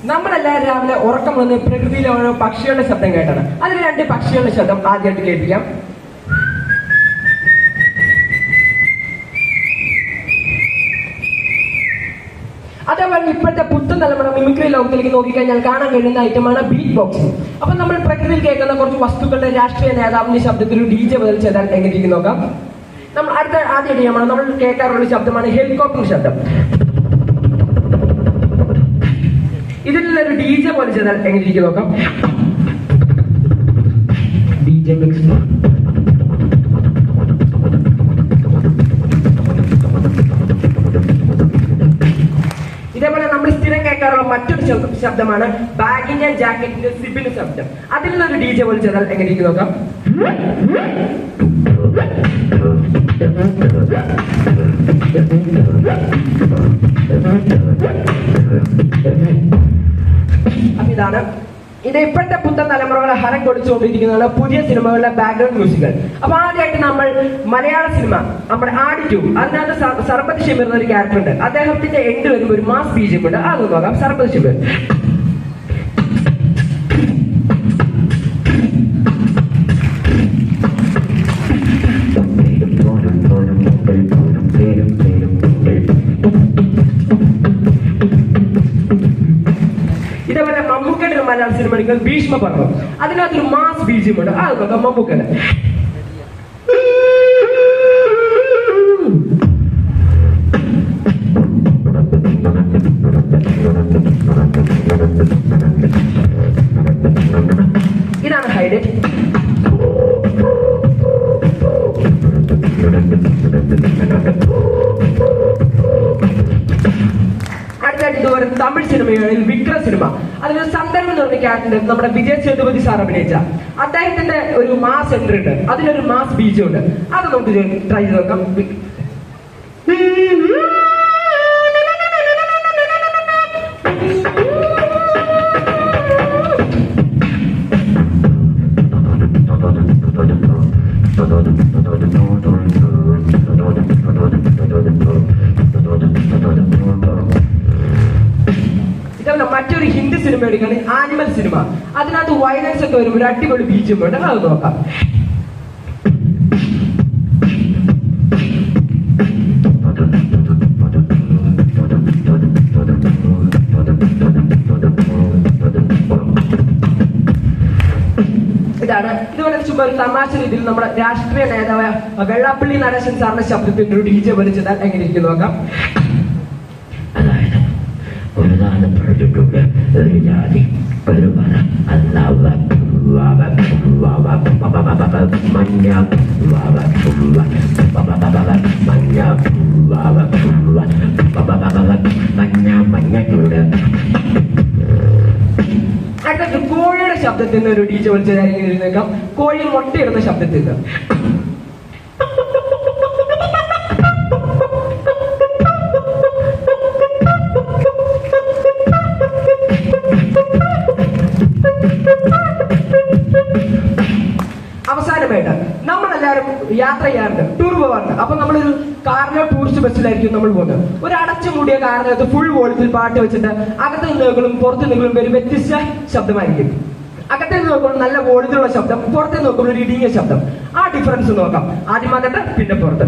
നമ്മളെല്ലാവരും രാവിലെ ഉറക്കം വന്ന് പ്രകൃതിയിലെ ഓരോ പക്ഷികളുടെ ശബ്ദം കേട്ടാണ്. അതിൽ 2 പക്ഷികളുടെ ശബ്ദം ആദ്യമായിട്ട് കേൾപ്പിക്കാം. അതേപോലെ ഇപ്പോഴത്തെ പുത്തൻ തലമുറ മിമിക്രി ലോകത്തിലേക്ക് നോക്കിക്കഴിഞ്ഞാൽ കാണാൻ കഴിയുന്ന ഐറ്റമാണ് ബീറ്റ് ബോക്സിംഗ്. അപ്പൊ നമ്മൾ പ്രകൃതിയിൽ കേൾക്കുന്ന കുറച്ച് വസ്തുക്കളുടെ രാഷ്ട്രീയ നേതാവിന്റെ ശബ്ദത്തിൽ ഒരു DJ ബദൽ ചെയ്താൽ എങ്ങനെ നോക്കാം. നമ്മൾ ആദ്യമായിട്ട് നമ്മൾ കേൾക്കാറുള്ള ശബ്ദമാണ് ഹെലികോപ്റ്റർ ശബ്ദം. ഇതിൽ ഒരു DJ പോലെ ചെയ്താൽ എങ്ങനെ നോക്കാം. DJ mix. ഇതേപോലെ നമ്മൾ സ്ഥിരം കേൾക്കാറുള്ള മറ്റൊരു ശബ്ദമാണ് ബാഗിന്റെ ജാക്കറ്റിന്റെ സിബിന്റെ ശബ്ദം. അതിൽ നിന്നൊരു DJ പോലെ ചെയ്താൽ എങ്ങനെ നോക്കാം. ഇതാണ് ഇത് ഇപ്പോഴത്തെ പുത്തൻ തലമുറകളെ ഹരം കൊടുത്തുകൊണ്ടിരിക്കുന്നതാണ് പുതിയ സിനിമകളുടെ ബാക്ക്ഗ്രൗണ്ട് മ്യൂസിക്കുകൾ. അപ്പൊ ആദ്യമായിട്ട് നമ്മൾ മലയാള സിനിമ നമ്മുടെ ആടിറ്റു, അതിനകത്ത് സർബത്ത് ഷിമിർ എന്നൊരു ക്യാരക്ടർ ഉണ്ട്. അദ്ദേഹത്തിന്റെ എൻഡ് വരുമ്പോൾ ഒരു മാസ് ബീജം ഉണ്ട്. അത് നോക്കാം. സർബത്ത് ഷിമിർ. ഇതേപോലെ മമ്മൂക്കയുടെ മലയാള സിനിമ എടുക്കുന്നത് ഭീഷ്മപർവം. അതിനകത്തൊരു മാസ് ബീജിയമുണ്ട്. അത് നോക്കാം. മമ്മൂക്കയുടെ ഇതാണ് ഹൈലൈറ്റ്. ഇതുവരെ തമിഴ് സിനിമയാണെങ്കിൽ വിക്രം സിനിമ, അതിലൊരു സന്ദർഭം എന്ന് പറഞ്ഞ ക്യാരക്ടർ നമ്മുടെ വിജയ് സേതുപതി സാർ അഭിനയിച്ച അദ്ദേഹത്തിന്റെ ഒരു മാസ് എൻട്രി ഉണ്ട്. അതിലൊരു മാസ് ബീജം ഉണ്ട്. അത് നമുക്ക് ട്രൈ ചെയ്ത് നോക്കാം. മറ്റൊരു ഹിന്ദി സിനിമ എടുക്കുകയാണ് ആനിമൽ സിനിമ. അതിനകത്ത് വയലൻസ് ഒക്കെ വരും. ഒരു അടിപൊളി ബീജം ഉണ്ട്. അത് നോക്കാം. ഇതാണ് ഇതുപോലെ ചുമ്മാ ഒരു തമാശ രീതിയിൽ നമ്മുടെ രാഷ്ട്രീയ നേതാവായ വെള്ളാപ്പള്ളി നടേശൻ സാറിന്റെ ശബ്ദത്തിന്റെ ഒരു DJ വലിച്ചതാൽ എങ്ങനെ ഇരിക്കും നോക്കാം. ഒരു ജാതി പെരുമന അടുത്ത കോഴിയുടെ ശബ്ദത്തിൽ ഒരു DJ വലിച്ചതായിരിക്കും ഇരുന്നേക്കാം. കോഴി മുട്ടയിടുന്ന ശബ്ദത്തിൽ അവസാനമായിട്ട് നമ്മളെല്ലാവരും യാത്ര ചെയ്യാറുണ്ട്, ടൂർ പോകാറുണ്ട്. അപ്പൊ നമ്മളൊരു കാറിലോ ടൂറിസ്റ്റ് ബസ്സിലായിരിക്കും നമ്മൾ പോകുന്നത്. ഒരു അടച്ചു മൂടിയ കാറിനകത്ത് ഫുൾ വോളിയത്തിൽ പാട്ട് വെച്ചിട്ട് അകത്ത് നിന്നുകളും പുറത്തു നിന്നുകളും ഒരു വ്യത്യസ്ത ശബ്ദമായിരിക്കും. അകത്തെ നോക്കുമ്പോൾ നല്ല വോളിയത്തിലുള്ള ശബ്ദം, പുറത്തെ നോക്കുമ്പോൾ ഒരു ഇടുങ്ങിയ ശബ്ദം. ആ ഡിഫറൻസ് നോക്കാം. ആദ്യം അകത്ത്, പിന്നെ പുറത്ത്.